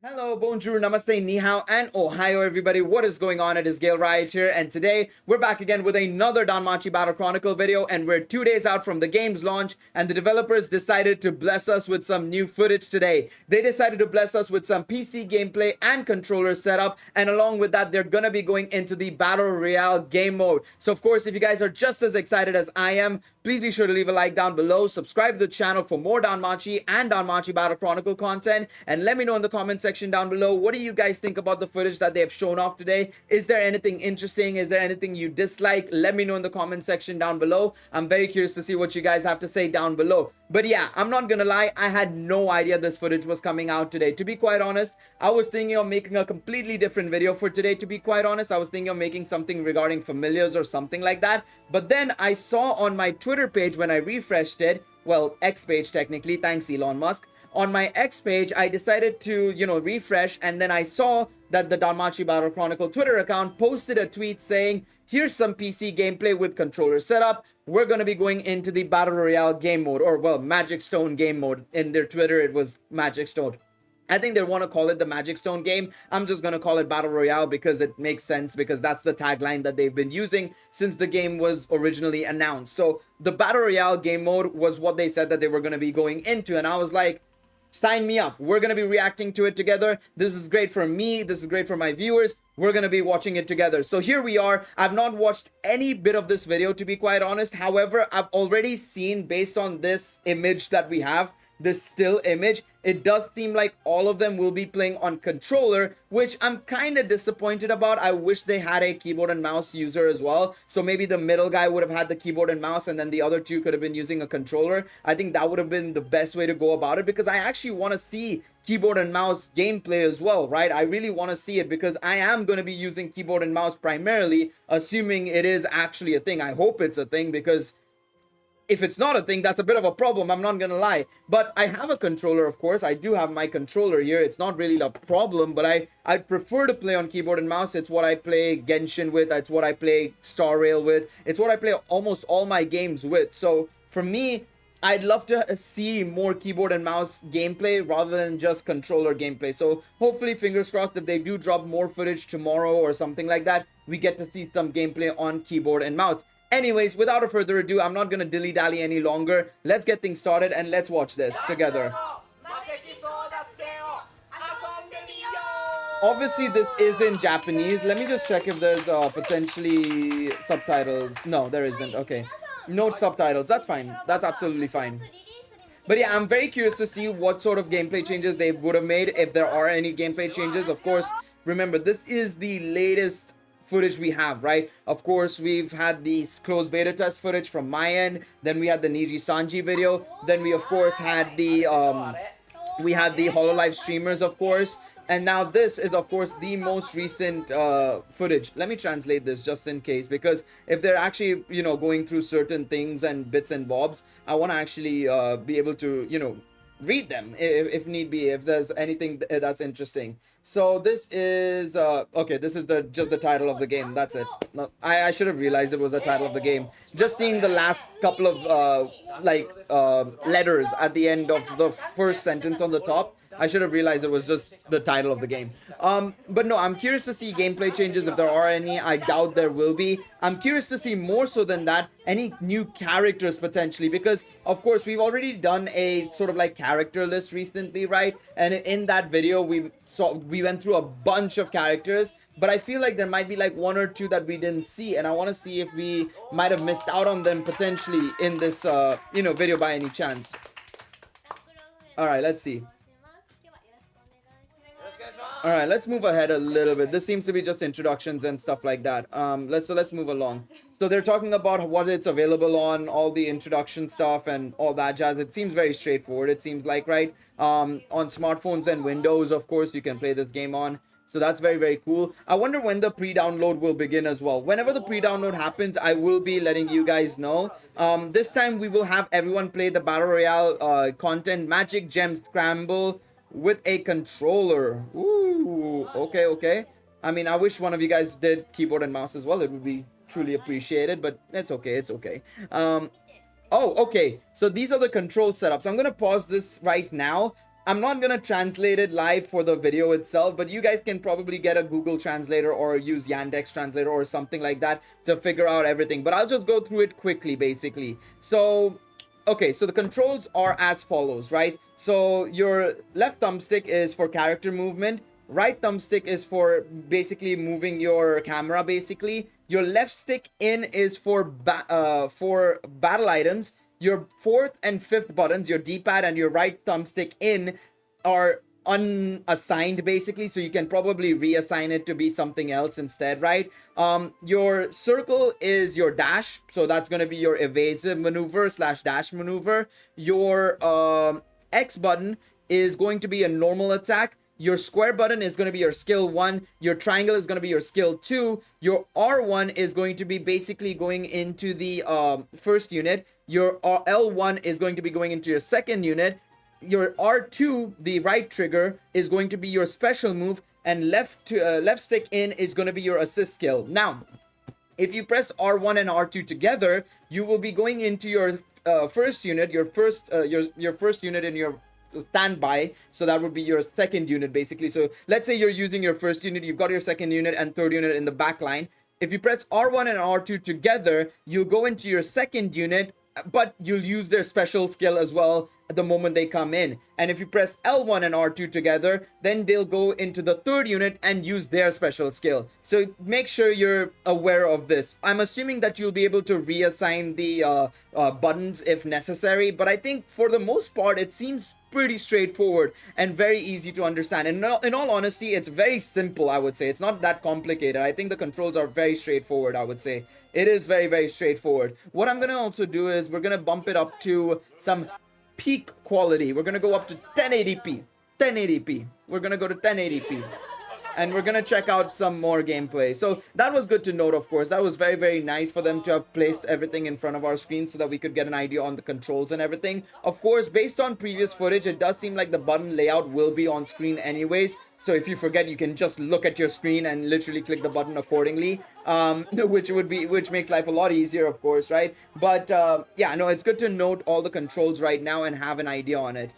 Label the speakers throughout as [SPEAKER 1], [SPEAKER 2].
[SPEAKER 1] Hello, bonjour, namaste, ni hao, and ohio everybody. What is going on? It is Galeriot here, and today we're back again with another Danmachi Battle Chronicle video, and we're 2 days out from the game's launch, and the developers decided to bless us with some new footage today. They decided to bless us with some PC gameplay and controller setup, and along with that, they're gonna be going into the Battle Royale game mode. So of course, if you guys are just as excited as I am, please be sure to leave a like down below, subscribe to the channel for more Danmachi and Danmachi Battle Chronicle content, and let me know in the comment section down below, what do you guys think about the footage that they have shown off today? Is there anything interesting? Is there anything you dislike? Let me know in the comment section down below. I'm very curious to see what you guys have to say down below. But yeah, I'm not gonna lie, I had no idea this footage was coming out today. To be quite honest, I was thinking of making a completely different video for today. To be quite honest, I was thinking of making something regarding familiars or something like that. But then I saw on my Twitter page when I refreshed it, well, X page technically, thanks Elon Musk. On my X page, I decided to, refresh, and then I saw that the Danmachi Battle Chronicle Twitter account posted a tweet saying, here's some PC gameplay with controller setup. We're going to be going into the Battle Royale game mode, or well, Magic Stone game mode. In their Twitter, it was Magic Stone. I think they want to call it the Magic Stone game. I'm just going to call it Battle Royale because it makes sense, because that's the tagline that they've been using since the game was originally announced. So the Battle Royale game mode was what they said that they were going to be going into, and I was like, sign me up. We're going to be reacting to it together. This is great for me. This is great for my viewers. We're going to be watching it together. So here we are. I've not watched any bit of this video, to be quite honest. However, I've already seen, based on this image that we have, this still image, it does seem like all of them will be playing on controller, which I'm kind of disappointed about. I wish they had a keyboard and mouse user as well. So maybe the middle guy would have had the keyboard and mouse, and then the other two could have been using a controller. I think that would have been the best way to go about it, because I actually want to see keyboard and mouse gameplay as well, right? I really want to see it, because I am going to be using keyboard and mouse primarily, assuming it is actually a thing. I hope it's a thing, because if it's not a thing, that's a bit of a problem, I'm not gonna lie. But I have a controller, of course. I do have my controller here. It's not really a problem, but I prefer to play on keyboard and mouse. It's what I play Genshin with. It's what I play Star Rail with. It's what I play almost all my games with. So for me, I'd love to see more keyboard and mouse gameplay rather than just controller gameplay. So hopefully, fingers crossed, if they do drop more footage tomorrow or something like that, we get to see some gameplay on keyboard and mouse. Anyways, without further ado, I'm not going to dilly-dally any longer. Let's get things started and let's watch this together. Obviously, this is in Japanese. Let me just check if there's potentially subtitles. No, there isn't. Okay. No subtitles. That's fine. That's absolutely fine. But yeah, I'm very curious to see what sort of gameplay changes they would have made, if there are any gameplay changes. Of course, remember, this is the latest footage we have, right? Of course, we've had the closed beta test footage from my end, then we had the Niji Sanji video, then we of course had the HoloLive streamers, of course, and now this is of course the most recent footage. Let me translate this just in case, because if they're actually going through certain things and bits and bobs, I want to actually be able to read them if need be, if there's anything that's interesting. So this is okay, this is just the title of the game. That's it. No, I should have realized it was the title of the game. Just seeing the last couple of letters at the end of the first sentence on the top, I should have realized it was just the title of the game. But no, I'm curious to see gameplay changes, if there are any. I doubt there will be. I'm curious to see, more so than that, any new characters potentially, because of course we've already done a sort of like character list recently, right? And in that video we went through a bunch of characters, but I feel like there might be like one or two that we didn't see, and I want to see if we might have missed out on them potentially in this video by any chance. All right, let's see. All right, let's move ahead a little bit. This seems to be just introductions and stuff like that. Let's move along. So they're talking about what it's available on, all the introduction stuff and all that jazz. It seems very straightforward, it seems like, right? On smartphones and Windows, of course, you can play this game on. So that's very, very cool. I wonder when the pre-download will begin as well. Whenever the pre-download happens, I will be letting you guys know. This time we will have everyone play the Battle Royale content, Magic Gem Scramble, with a controller. Ooh, okay. I mean, I wish one of you guys did keyboard and mouse as well. It would be truly appreciated, but it's okay. Oh, okay. So these are the control setups. I'm gonna pause this right now. I'm not gonna translate it live for the video itself, but you guys can probably get a Google translator or use Yandex translator or something like that to figure out everything. But I'll just go through it quickly, basically. So, okay, so the controls are as follows, right? So your left thumbstick is for character movement. Right thumbstick is for basically moving your camera, basically. Your left stick in is for battle items. Your fourth and fifth buttons, your D-pad and your right thumbstick in, are unassigned, basically, so you can probably reassign it to be something else instead, right? Your circle is your dash, so that's going to be your evasive maneuver / dash maneuver. Your X button is going to be a normal attack. Your square button is going to be your skill 1. Your triangle is going to be your skill 2. Your R1 is going to be basically going into the first unit. Your L1 is going to be going into your second unit. Your R2, the right trigger, is going to be your special move. And left stick in is going to be your assist skill. Now, if you press R1 and R2 together, you will be going into your first unit, your first unit in your standby, so that would be your second unit, basically. So let's say you're using your first unit, you've got your second unit and third unit in the back line. If you press R1 and R2 together, you'll go into your second unit, but you'll use their special skill as well at the moment they come in. And if you press L1 and R2 together, then they'll go into the third unit and use their special skill. So make sure you're aware of this. I'm assuming that you'll be able to reassign the buttons if necessary, but I think for the most part, it seems pretty straightforward and very easy to understand. And in all honesty, it's very simple, I would say. It's not that complicated. I think the controls are very straightforward, I would say. It is very, very straightforward. What I'm going to also do is we're going to bump it up to some peak quality. We're going to go up to 1080p. 1080p. We're going to go to 1080p. And we're gonna check out some more gameplay. So that was good to note, of course. That was very, very nice for them to have placed everything in front of our screen so that we could get an idea on the controls and everything. Of course, based on previous footage, it does seem like the button layout will be on screen anyways. So if you forget, you can just look at your screen and literally click the button accordingly, which makes life a lot easier, of course, right? But yeah, no, it's good to note all the controls right now and have an idea on it.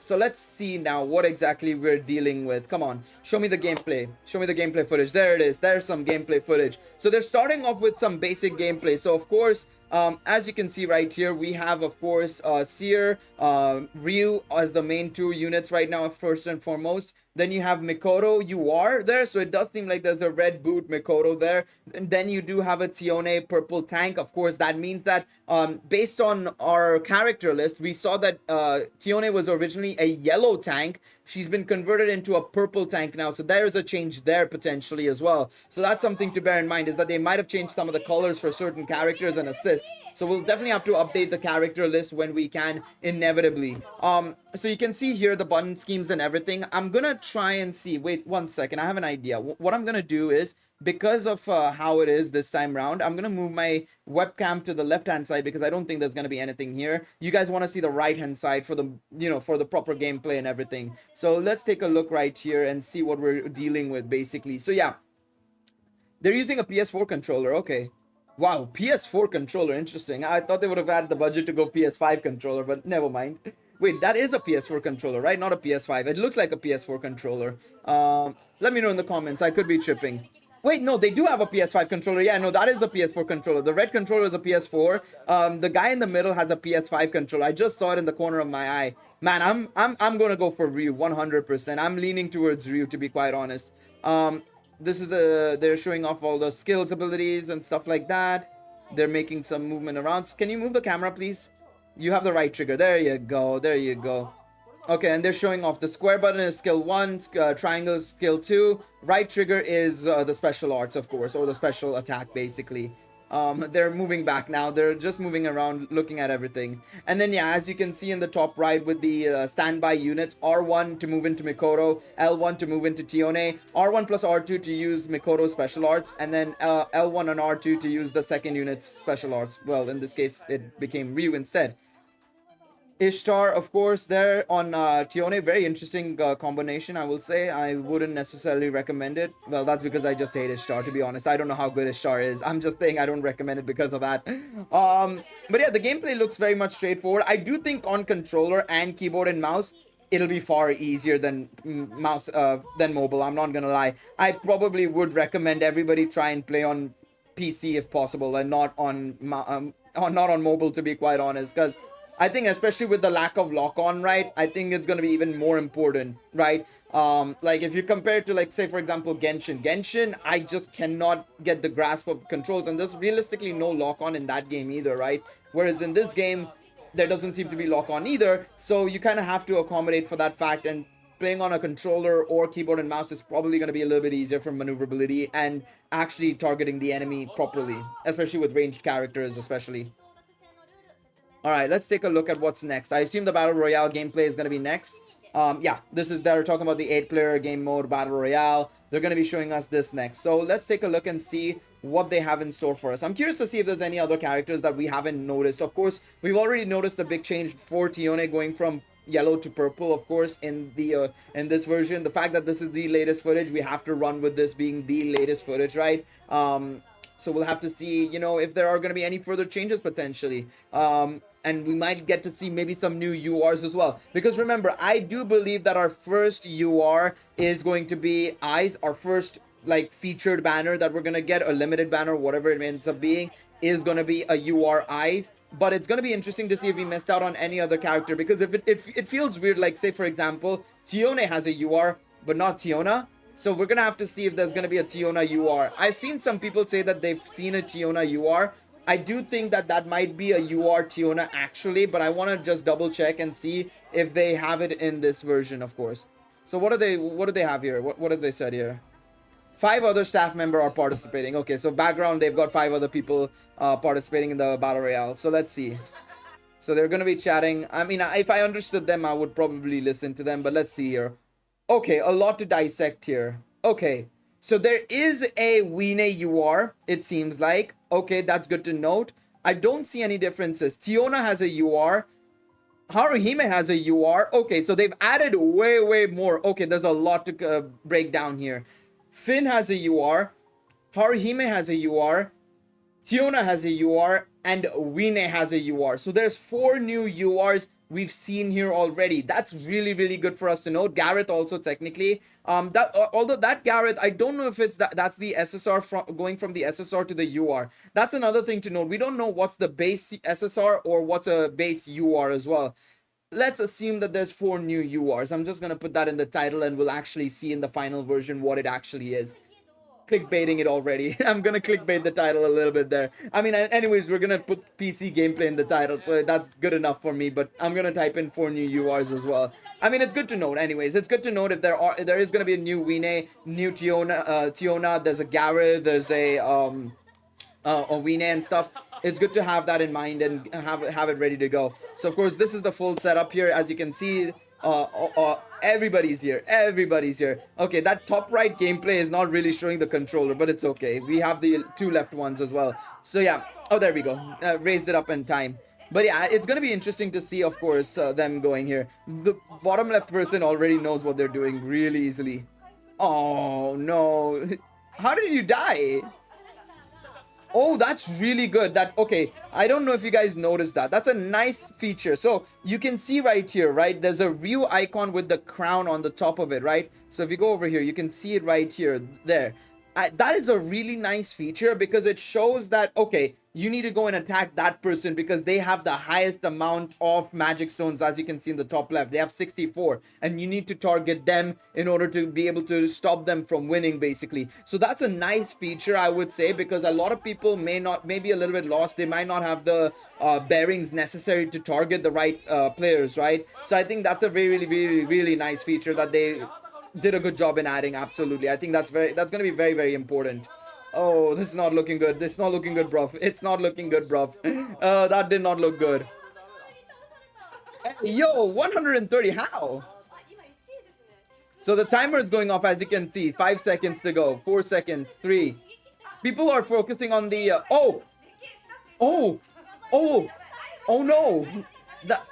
[SPEAKER 1] So let's see now what exactly we're dealing with. Come on, show me the gameplay. Show me the gameplay footage. There it is. There's some gameplay footage. So they're starting off with some basic gameplay. So of course, as you can see right here, we have, of course, Seer, Ryu as the main two units right now, first and foremost. Then you have Mikoto UR there, so it does seem like there's a red boot Mikoto there. And then you do have a Tione purple tank. Of course, that means that based on our character list, we saw that Tione was originally a yellow tank. She's been converted into a purple tank now, so there's a change there potentially as well. So that's something to bear in mind, is that they might have changed some of the colors for certain characters and assists. So we'll definitely have to update the character list when we can, inevitably. So you can see here the button schemes and everything. I'm gonna try and see. Wait 1 second. I have an idea. What I'm gonna do is, because of how it is this time round, I'm gonna move my webcam to the left hand side because I don't think there's gonna be anything here. You guys want to see the right hand side for the, you know, for the proper gameplay and everything. So let's take a look right here and see what we're dealing with, basically. So yeah, they're using a PS4 controller. Okay. Wow, PS4 controller, interesting. I thought they would have had the budget to go PS5 controller, but never mind. Wait, that is a PS4 controller, right? Not a PS5. It looks like a PS4 controller. Let me know in the comments. I could be tripping. Wait, no, they do have a PS5 controller. Yeah, no, that is the PS4 controller. The red controller is a PS4. The guy in the middle has a PS5 controller. I just saw it in the corner of my eye. Man, I'm gonna go for Ryu 100%. I'm leaning towards Ryu, to be quite honest. This is they're showing off all the skills, abilities, and stuff like that. They're making some movement around. Can you move the camera, please? You have the right trigger. There you go. There you go. Okay, and they're showing off the square button is skill 1, triangle is skill 2. Right trigger is the special arts, of course, or the special attack, basically. They're moving back now. They're just moving around, looking at everything. And then, yeah, as you can see in the top right with the standby units, R1 to move into Mikoto, L1 to move into Tione, R1 plus R2 to use Mikoto's special arts, and then L1 and R2 to use the second unit's special arts. Well, in this case, it became Ryu instead. Ishtar, of course, there on Tione. Very interesting combination, I will say. I wouldn't necessarily recommend it. Well, that's because I just hate Ishtar, to be honest. I don't know how good Ishtar is. I'm just saying I don't recommend it because of that. But yeah, the gameplay looks very much straightforward. I do think on controller and keyboard and mouse, it'll be far easier than mouse than mobile. I'm not gonna lie. I probably would recommend everybody try and play on PC if possible, and not on not on mobile, to be quite honest, because I think especially with the lack of lock on, right, I think it's gonna be even more important, right? Like if you compare it to, like, say for example Genshin, I just cannot get the grasp of the controls, and there's realistically no lock on in that game either, right? Whereas in this game there doesn't seem to be lock on either, so you kind of have to accommodate for that fact, and playing on a controller or keyboard and mouse is probably going to be a little bit easier for maneuverability and actually targeting the enemy properly, especially with ranged characters especially. Alright, let's take a look at what's next. I assume the Battle Royale gameplay is going to be next. Yeah, they're talking about the 8-player game mode Battle Royale. They're going to be showing us this next. So let's take a look and see what they have in store for us. I'm curious to see if there's any other characters that we haven't noticed. Of course, we've already noticed a big change for Tione going from yellow to purple, of course, in the in this version. The fact that this is the latest footage, we have to run with this being the latest footage, right? So we'll have to see, you know, if there are going to be any further changes potentially. And we might get to see maybe some new URs as well. Because remember, I do believe that our first UR is going to be Eyes. Our first, like, featured banner that we're going to get, a limited banner, whatever it ends up being, is going to be a UR Eyes. But it's going to be interesting to see if we missed out on any other character. Because if it feels weird, like, say, for example, Tione has a UR, but not Tiona. So we're going to have to see if there's going to be a Tiona UR. I've seen some people say that they've seen a Tiona UR. I do think that that might be a UR Tiona actually, but I want to just double check and see if they have it in this version, of course. So what do they have here? What have they said here? 5 other staff members are participating. Okay, so background, they've got 5 other people participating in the Battle Royale. So let's see. So they're going to be chatting. I mean, if I understood them, I would probably listen to them, but let's see here. Okay, a lot to dissect here. Okay, so there is a Wine UR, it seems like. Okay, that's good to note. I don't see any differences. Tiona has a UR. Haruhime has a UR. Okay, so they've added way more. Okay, there's a lot to break down here. Finn has a UR. Haruhime has a UR. Tiona has a UR. And Wine has a UR. So there's 4 new URs we've seen here already. That's really good for us to know. Gareth also technically. Although that Gareth, I don't know if it's that's the SSR going from the SSR to the UR. That's another thing to note. We don't know what's the base SSR or what's a base UR as well. Let's assume that there's 4 new URs. I'm just gonna put that in the title, and we'll actually see in the final version what it actually is. Clickbaiting it already. I'm gonna clickbait the title a little bit there. I mean, anyways, we're gonna put PC gameplay in the title, so that's good enough for me, but I'm gonna type in 4 new URs as well. I mean, it's good to note anyways. It's good to note if there is gonna be a new Wine, new Tiona, there's a Gareth, there's a Wine and stuff. It's good to have that in mind and have it ready to go. So of course, this is the full setup here. As you can see, everybody's here. Okay, that top right gameplay is not really showing the controller, but it's okay. We have the 2 left ones as well. So yeah, oh, there we go. Raised it up in time. But yeah, it's gonna be interesting to see, of course, them going here. The bottom left person already knows what they're doing really easily. Oh no. How did you die? Oh, that's really good. Okay, I don't know if you guys noticed that. That's a nice feature. So you can see right here, right? There's a Ryu icon with the crown on the top of it, right? So if you go over here, you can see it right here, there. That is a really nice feature because it shows that, okay, you need to go and attack that person because they have the highest amount of magic stones, as you can see in the top left. They have 64, and you need to target them in order to be able to stop them from winning, basically. So that's a nice feature, I would say, because a lot of people may be a little bit lost. They might not have the bearings necessary to target the right players, right? So I think that's a really nice feature that they did a good job in adding. Absolutely, I think that's going to be very important. Oh, this is not looking good. This is not looking good, bruv. It's not looking good, bruv. That did not look good. Hey, yo, 130, how? So the timer is going off, as you can see. 5 seconds to go. 4 seconds. 3. People are focusing on the oh no.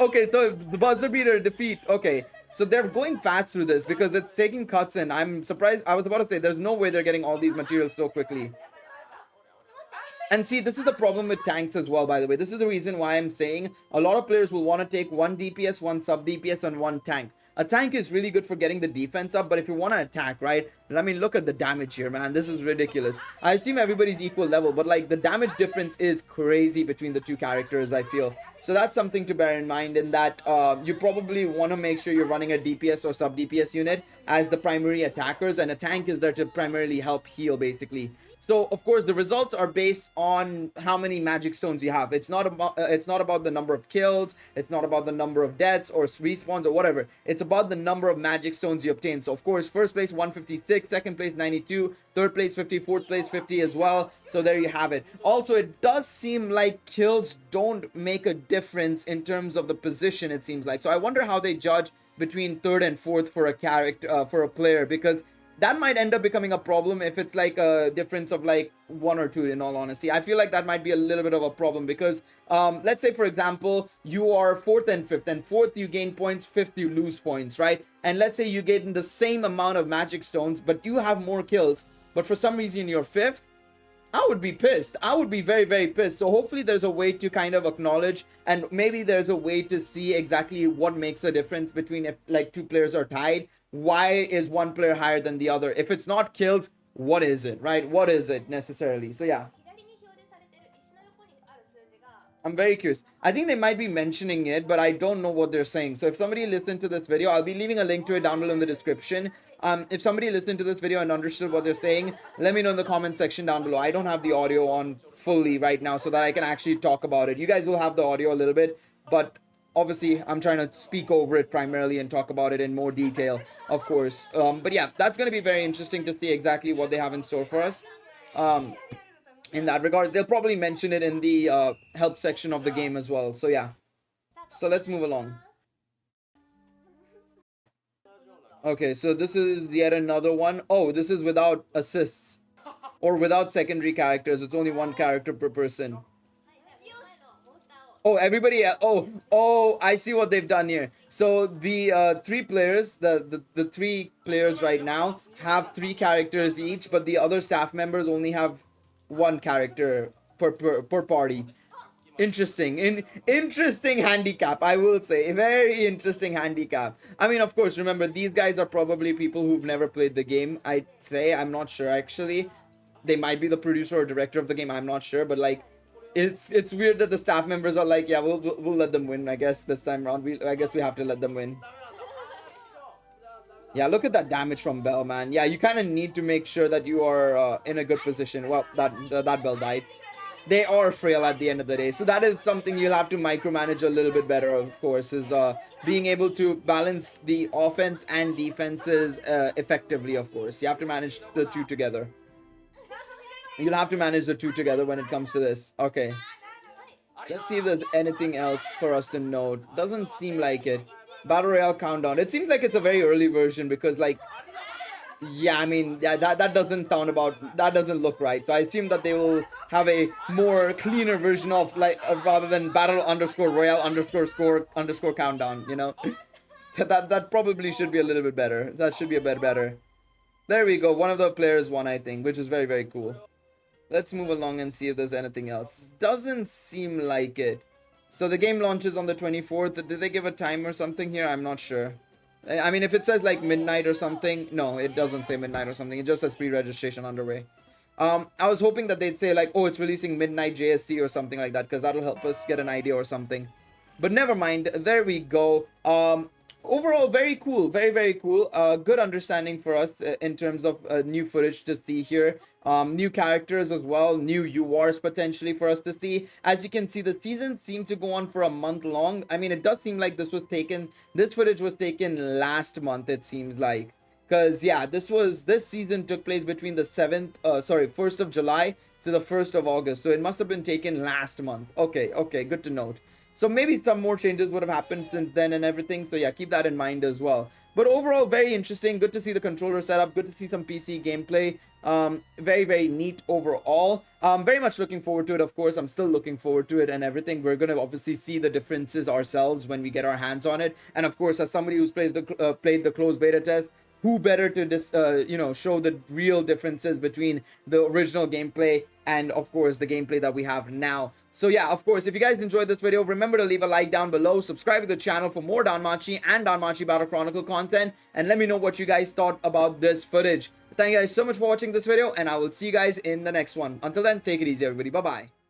[SPEAKER 1] Okay, so the buzzer beater defeat. Okay, so they're going fast through this because it's taking cuts in. I'm surprised. I was about to say there's no way they're getting all these materials so quickly. And see, this is the problem with tanks as well, by the way. This is the reason why I'm saying a lot of players will want to take 1 DPS, 1 sub DPS, and 1 tank. A tank is really good for getting the defense up, but if you want to attack, right? I mean, look at the damage here, man. This is ridiculous. I assume everybody's equal level, but like the damage difference is crazy between the two characters, I feel. So that's something to bear in mind, in that you probably want to make sure you're running a DPS or sub DPS unit as the primary attackers, and a tank is there to primarily help heal, basically. So of course the results are based on how many magic stones you have. It's not about the number of kills, it's not about the number of deaths or respawns or whatever. It's about the number of magic stones you obtain. So of course, first place 156, second place 92, third place 50, fourth place 50 as well. So there you have it. Also, it does seem like kills don't make a difference in terms of the position, it seems like. So I wonder how they judge between third and fourth for a character, for a player, because that might end up becoming a problem if it's like a difference of like 1 or 2, in all honesty. I feel like that might be a little bit of a problem, because let's say, for example, you are 4th and 5th, and 4th you gain points, 5th you lose points, right? And let's say you get the same amount of magic stones, but you have more kills, but for some reason you're 5th. I would be pissed. I would be very, very pissed. So hopefully there's a way to kind of acknowledge, and maybe there's a way to see exactly what makes a difference between if like 2 players are tied. Why is one player higher than the other? If it's not kills, what is it, right? What is it necessarily? So yeah, I'm very curious. I think they might be mentioning it, but I don't know what they're saying. So if somebody listened to this video, I'll be leaving a link to it down below in the description. If somebody listened to this video and understood what they're saying, let me know in the comment section down below. I don't have the audio on fully right now so that I can actually talk about it. You guys will have the audio a little bit, but obviously I'm trying to speak over it primarily and talk about it in more detail, of course. But yeah, that's going to be very interesting to see exactly what they have in store for us. In that regards, they'll probably mention it in the help section of the game as well. So yeah, so let's move along. Okay, so this is yet another one. Oh, this is without assists or without secondary characters. It's only 1 character per person. Oh, everybody. Oh, I see what they've done here. So the 3 players, the 3 players right now have 3 characters each, but the other staff members only have 1 character per party. Interesting. Interesting handicap, I will say. A very interesting handicap. I mean, of course, remember, these guys are probably people who've never played the game, I'd say. I'm not sure, actually. They might be the producer or director of the game, I'm not sure. But, like, it's weird that the staff members are like, yeah, we'll let them win, I guess, this time around. I guess we have to let them win. Yeah, look at that damage from Bell, man. Yeah, you kind of need to make sure that you are in a good position. Well, that Bell died. They are frail at the end of the day, so that is something you'll have to micromanage a little bit better, of course, is being able to balance the offense and defenses effectively, of course. You have to manage the 2 together. You'll have to manage the 2 together when it comes to this. Okay, let's see if there's anything else for us to note. Doesn't seem like it. Battle Royale countdown. It seems like it's a very early version, because like, yeah, I mean, yeah, that doesn't sound about, that doesn't look right. So I assume that they will have a more cleaner version of, like, rather than battle_royale_score_countdown, countdown, you know. that probably should be a little bit better. That should be a bit better. There we go. One of the players won, I think, which is very, very cool. Let's move along and see if there's anything else. Doesn't seem like it. So the game launches on the 24th. Did they give a time or something here? I'm not sure. I mean, if it says like midnight or something, no, it doesn't say midnight or something. It just says pre-registration underway. I was hoping that they'd say like, oh, it's releasing midnight JST or something like that, because that'll help us get an idea or something. But never mind. There we go. Overall, very cool. Very, very cool. Good understanding for us in terms of new footage to see here. New characters as well. New URs potentially for us to see. As you can see, the seasons seem to go on for a month long. I mean, it does seem like this footage was taken last month, it seems like. Because, yeah, this season took place between the 1st of July to the 1st of August. So it must have been taken last month. Okay, good to note. So maybe some more changes would have happened since then and everything. So yeah, keep that in mind as well. But overall, very interesting. Good to see the controller setup. Good to see some PC gameplay. Very, very neat overall. Very much looking forward to it, of course. I'm still looking forward to it and everything. We're going to obviously see the differences ourselves when we get our hands on it. And of course, as somebody who's played the closed beta test, who better to show the real differences between the original gameplay and of course the gameplay that we have now. So yeah, of course, if you guys enjoyed this video, remember to leave a like down below, subscribe to the channel for more Danmachi and Danmachi Battle Chronicle content, and let me know what you guys thought about this footage. Thank you guys so much for watching this video, and I will see you guys in the next one. Until then, take it easy everybody. Bye bye.